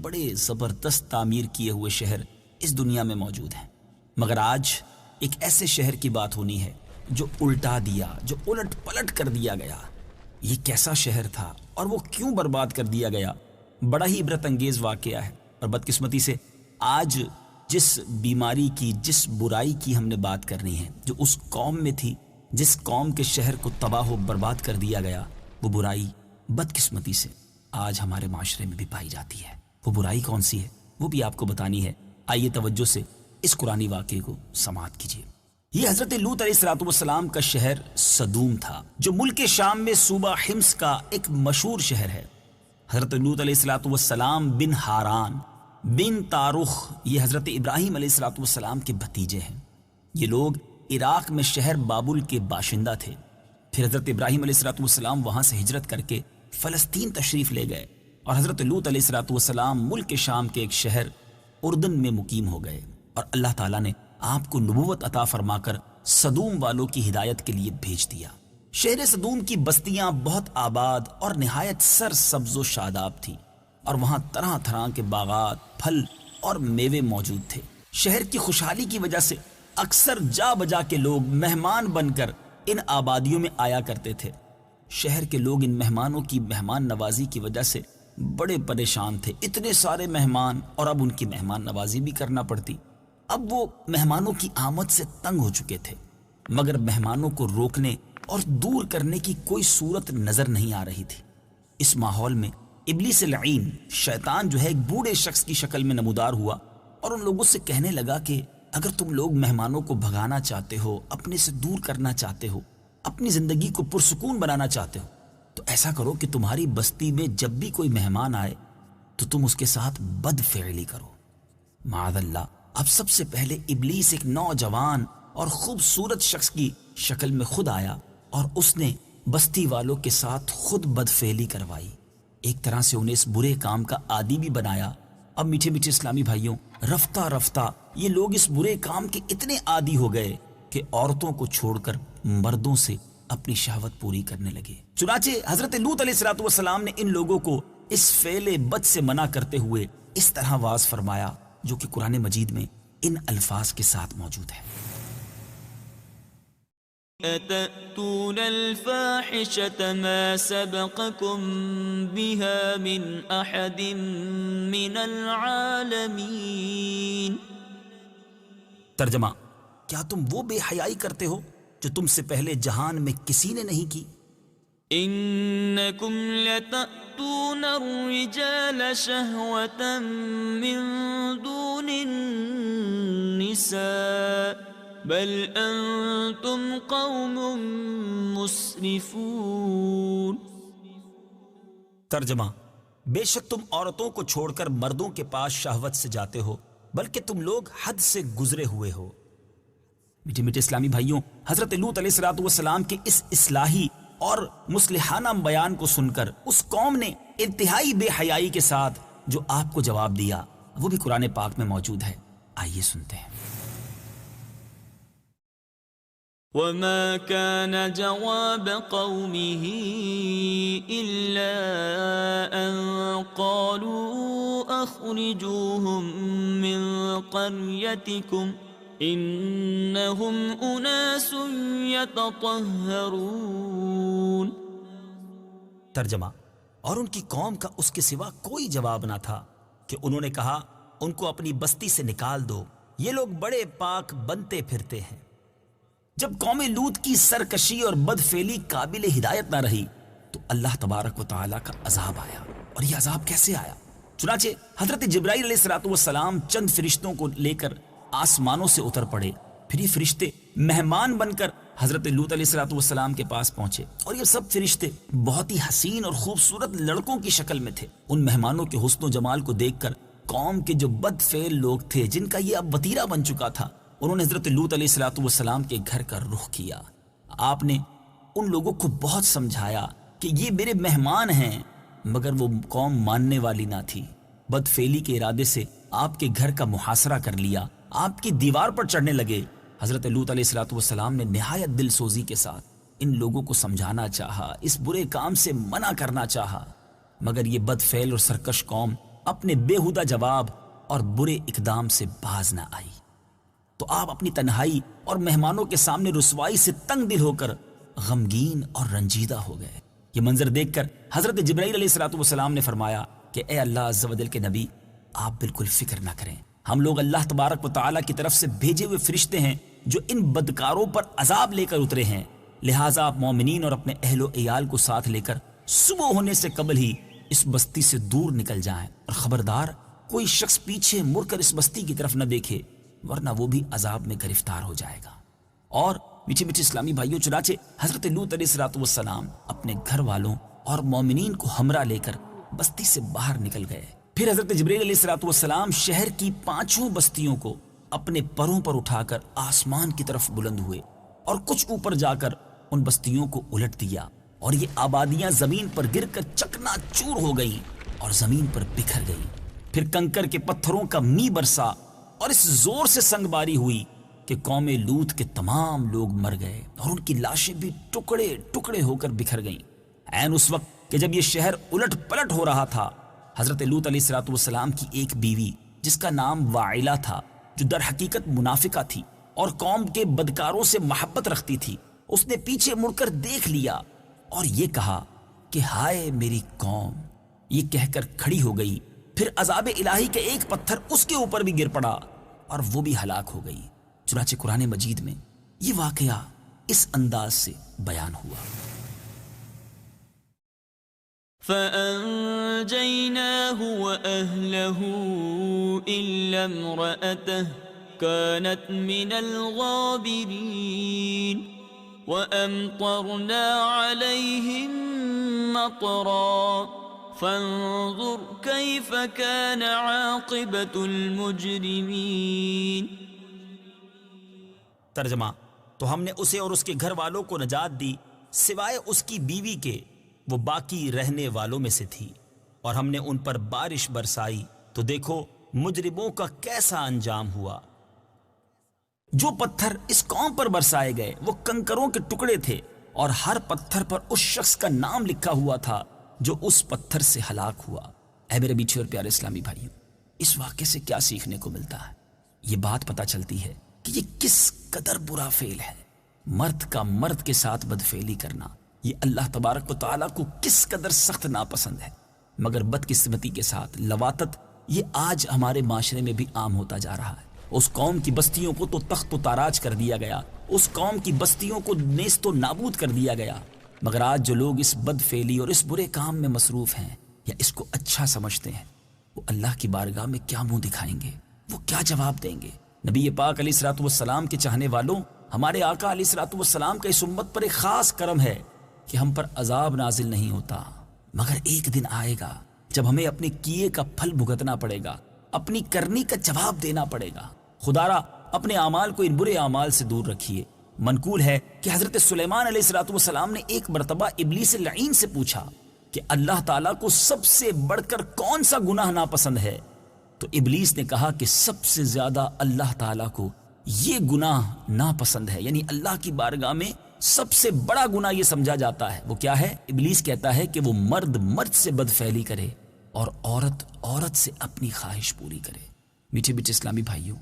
بڑے زبردست تعمیر کیے ہوئے شہر اس دنیا میں موجود ہیں، مگر آج ایک ایسے شہر کی بات ہونی ہے جو الٹا دیا، جو الٹ پلٹ کر دیا گیا۔ یہ کیسا شہر تھا اور وہ کیوں برباد کر دیا گیا؟ بڑا ہی عبرت انگیز واقعہ ہے، اور بدقسمتی سے آج جس بیماری کی، جس برائی کی ہم نے بات کرنی ہے، جو اس قوم میں تھی، جس قوم کے شہر کو تباہ و برباد کر دیا گیا، وہ برائی بدقسمتی سے آج ہمارے معاشرے میں بھی پائی جاتی ہے۔ وہ برائی کون سی ہے وہ بھی آپ کو بتانی ہے۔ آئیے توجہ سے اس قرآنی واقعے کو سماعت کیجیے۔ یہ حضرت لوط علیہ السلام کا شہر صدوم تھا، جو ملک شام میں صوبہ حمص کا ایک مشہور شہر ہے۔ حضرت لوط علیہ السلام بن ہاران بن تارخ یہ حضرت ابراہیم علیہ السلام کے بھتیجے ہیں۔ یہ لوگ عراق میں شہر بابل کے باشندہ تھے۔ پھر حضرت ابراہیم علیہ السلام وہاں سے ہجرت کر کے فلسطین تشریف لے گئے، اور حضرت لوط علیہ السلام ملک شام کے ایک شہر اردن میں مقیم ہو گئے، اور اللہ تعالیٰ نے آپ کو نبوت عطا فرما کر صدوم والوں کی ہدایت کے لیے بھیج دیا۔ شہر صدوم کی بستیاں بہت آباد اور نہایت سر سبز و شاداب تھیں، اور وہاں طرح طرح کے باغات، پھل اور میوے موجود تھے۔ شہر کی خوشحالی کی وجہ سے اکثر جا بجا کے لوگ مہمان بن کر ان آبادیوں میں آیا کرتے تھے۔ شہر کے لوگ ان مہمانوں کی مہمان نوازی کی وجہ سے بڑے پریشان تھے۔ اتنے سارے مہمان، اور اب ان کی مہمان نوازی بھی کرنا پڑتی۔ اب وہ مہمانوں کی آمد سے تنگ ہو چکے تھے، مگر مہمانوں کو روکنے اور دور کرنے کی کوئی صورت نظر نہیں آ رہی تھی۔ اس ماحول میں ابلیس لعین شیطان جو ہے ایک بوڑھے شخص کی شکل میں نمودار ہوا، اور ان لوگوں سے کہنے لگا کہ اگر تم لوگ مہمانوں کو بھگانا چاہتے ہو، اپنے سے دور کرنا چاہتے ہو، اپنی زندگی کو پرسکون بنانا چاہتے ہو، تو ایسا کرو کہ تمہاری بستی میں جب بھی کوئی مہمان آئے تو تم اس کے ساتھ بد فعلی کرو۔ معاذ اللہ، اب سب سے پہلے ابلیس ایک نوجوان اور خوبصورت شخص کی شکل میں خود آیا، اور اس نے بستی والوں کے ساتھ خود بد فعلی کروائی، ایک طرح سے انہیں اس برے کام کا عادی بھی بنایا۔ اب میٹھے میٹھے اسلامی بھائیوں، رفتہ رفتہ یہ لوگ اس برے کام کے اتنے عادی ہو گئے کہ عورتوں کو چھوڑ کر مردوں سے اپنی شہوت پوری کرنے لگے۔ چنانچہ حضرت لوط علیہ السلام نے ان لوگوں کو اس فعل بد سے منع کرتے ہوئے اس طرح واعظ فرمایا، جو کہ قرآن مجید میں ان الفاظ کے ساتھ موجود ہے۔ أَتَأْتُونَ الْفَاحِشَةَ مَا سَبَقَكُم بِهَا مِنْ أَحَدٍ مِّنَ الْعَالَمِينَ۔ ترجمہ: کیا تم وہ بے حیائی کرتے ہو جو تم سے پہلے جہان میں کسی نے نہیں کی؟ إِنَّكُمْ لَتَأْتُونَ الرِّجَالَ شَهْوَةً مِّن دُونِ النِّسَاءِ بل انتم قوم مسرفون۔ ترجمہ: بے شک تم عورتوں کو چھوڑ کر مردوں کے پاس شہوت سے جاتے ہو، بلکہ تم لوگ حد سے گزرے ہوئے ہو۔ میٹھے میٹھے اسلامی بھائیوں، حضرت لوط علیہ السلام کے اس اصلاحی اور مصلحانہ بیان کو سن کر اس قوم نے انتہائی بے حیائی کے ساتھ جو آپ کو جواب دیا، وہ بھی قرآن پاک میں موجود ہے۔ آئیے سنتے ہیں۔ وما كان جواب قومه إلا أن قالوا أخرجوهم من قريتكم إنهم أناس يتطهرون۔ ترجمہ: اور ان کی قوم کا اس کے سوا کوئی جواب نہ تھا کہ انہوں نے کہا ان کو اپنی بستی سے نکال دو، یہ لوگ بڑے پاک بنتے پھرتے ہیں۔ جب قوم لوط کی سرکشی اور بدفعلی قابل ہدایت نہ رہی تو اللہ تبارک و تعالیٰ کا عذاب آیا۔ اور یہ عذاب کیسے آیا؟ چنانچہ حضرت جبرائیل علیہ السلام چند فرشتوں کو لے کر آسمانوں سے اتر پڑے۔ پھر یہ فرشتے مہمان بن کر حضرت لوط علیہ السلام کے پاس پہنچے، اور یہ سب فرشتے بہت ہی حسین اور خوبصورت لڑکوں کی شکل میں تھے۔ ان مہمانوں کے حسن و جمال کو دیکھ کر قوم کے جو بد فعل لوگ تھے، جن کا یہ اب وتیرہ بن چکا تھا، انہوں نے حضرت لوط علیہ السلام کے گھر کا رخ کیا۔ آپ نے ان لوگوں کو بہت سمجھایا کہ یہ میرے مہمان ہیں، مگر وہ قوم ماننے والی نہ تھی۔ بدفعلی کے ارادے سے آپ کے گھر کا محاصرہ کر لیا، آپ کی دیوار پر چڑھنے لگے۔ حضرت لوط علیہ السلام نے نہایت دل سوزی کے ساتھ ان لوگوں کو سمجھانا چاہا، اس برے کام سے منع کرنا چاہا، مگر یہ بدفعل اور سرکش قوم اپنے بےہودہ جواب اور برے اقدام سے باز نہ آئی تو آپ اپنی تنہائی اور مہمانوں کے سامنے رسوائی سے تنگ دل ہو کر غمگین اور رنجیدہ ہو گئے۔ یہ منظر دیکھ کر حضرت جبرائیل علیہ السلام نے فرمایا کہ اے اللہ عز و جل کے نبی، آپ بالکل فکر نہ کریں، ہم لوگ اللہ تبارک و تعالیٰ کی طرف سے بھیجے ہوئے فرشتے ہیں جو ان بدکاروں پر عذاب لے کر اترے ہیں، لہٰذا آپ مومنین اور اپنے اہل و عیال کو ساتھ لے کر صبح ہونے سے قبل ہی اس بستی سے دور نکل جائیں، اور خبردار کوئی شخص پیچھے مڑ کر اس بستی کی طرف نہ دیکھے، ورنہ وہ بھی عذاب میں گرفتار ہو جائے گا۔ اور میٹھے میٹھے اسلامی بھائیوں، چنانچہ حضرت لوط علیہ السلام اپنے گھر والوں اور مومنین کو ہمراہ لے کر بستی سے باہر نکل گئے۔ پھر حضرت جبرائیل علیہ السلام شہر کی 5 بستیوں کو اپنے پروں پر اٹھا کر آسمان کی طرف بلند ہوئے اور کچھ اوپر جا کر ان بستیوں کو الٹ دیا، اور یہ آبادیاں زمین پر گر کر چکنا چور ہو گئیں اور زمین پر بکھر گئیں۔ پھر کنکر کے پتھروں کا می برسا اور اس زور سے سنگ باری ہوئی کہ قوم لوط کے تمام لوگ مر گئے اور ان کی لاشیں بھی ٹکڑے ٹکڑے ہو کر بکھر گئیں۔ عین اس وقت کہ جب یہ شہر الٹ پلٹ ہو رہا تھا، حضرت لوط علیہ السلام کی ایک بیوی جس کا نام واعلہ تھا، جو در حقیقت منافقہ تھی اور قوم کے بدکاروں سے محبت رکھتی تھی، اس نے پیچھے مڑ کر دیکھ لیا اور یہ کہا کہ ہائے میری قوم، یہ کہہ کر کھڑی ہو گئی۔ پھر عذاب الہی کے ایک پتھر اس کے اوپر بھی گر پڑا اور وہ بھی ہلاک ہو گئی۔ چنانچہ قرآن مجید میں یہ واقعہ اس انداز سے بیان ہوا۔ فَأَنجَيْنَاهُ وَأَهْلَهُ إِلَّا امْرَأَتَهُ كَانَتْ مِنَ الْغَابِرِينَ وَأَمْطَرْنَا عَلَيْهِمْ مَطَرًا فَانظُرْ كَيْفَ كَانَ عَاقِبَةُ الْمُجْرِمِينَ۔ ترجمہ: تو ہم نے اسے اور اس کے گھر والوں کو نجات دی سوائے اس کی بیوی کے، وہ باقی رہنے والوں میں سے تھی، اور ہم نے ان پر بارش برسائی تو دیکھو مجرموں کا کیسا انجام ہوا۔ جو پتھر اس قوم پر برسائے گئے وہ کنکروں کے ٹکڑے تھے، اور ہر پتھر پر اس شخص کا نام لکھا ہوا تھا جو اس پتھر سے ہلاک ہوا۔ اے میرے میٹھے اور پیارے اسلامی بھائیوں، اس واقعے سے کیا سیکھنے کو ملتا ہے؟ یہ بات پتہ چلتی ہے کہ یہ کس قدر برا فعل ہے، مرد کا مرد کے ساتھ بدفعلی کرنا۔ یہ اللہ تبارک و تعالیٰ کو کس قدر سخت ناپسند ہے، مگر بدقسمتی کے ساتھ لواطت یہ آج ہمارے معاشرے میں بھی عام ہوتا جا رہا ہے۔ اس قوم کی بستیوں کو تو تخت و تاراج کر دیا گیا، اس قوم کی بستیوں کو نیست و نابود کر دیا گیا، مگر آج جو لوگ اس بدفعلی اور اس برے کام میں مصروف ہیں یا اس کو اچھا سمجھتے ہیں، وہ اللہ کی بارگاہ میں کیا منہ دکھائیں گے، وہ کیا جواب دیں گے؟ نبی پاک علیہ السلام کے چاہنے والوں، ہمارے آقا علیہ السلام کا اس امت پر ایک خاص کرم ہے کہ ہم پر عذاب نازل نہیں ہوتا، مگر ایک دن آئے گا جب ہمیں اپنے کیے کا پھل بھگتنا پڑے گا، اپنی کرنی کا جواب دینا پڑے گا۔ خدارا اپنے اعمال کو ان برے اعمال سے دور رکھیے۔ منقول ہے کہ حضرت سلیمان علیہ السلام نے ایک مرتبہ ابلیس لعین سے پوچھا کہ اللہ تعالیٰ کو سب سے بڑھ کر کون سا گناہ ناپسند ہے؟ تو ابلیس نے کہا کہ سب سے زیادہ اللہ تعالیٰ کو یہ گناہ ناپسند ہے، یعنی اللہ کی بارگاہ میں سب سے بڑا گناہ یہ سمجھا جاتا ہے۔ وہ کیا ہے؟ ابلیس کہتا ہے کہ وہ مرد مرد سے بدفعلی کرے اور عورت عورت سے اپنی خواہش پوری کرے۔ میٹھے میٹھے اسلامی بھائیوں،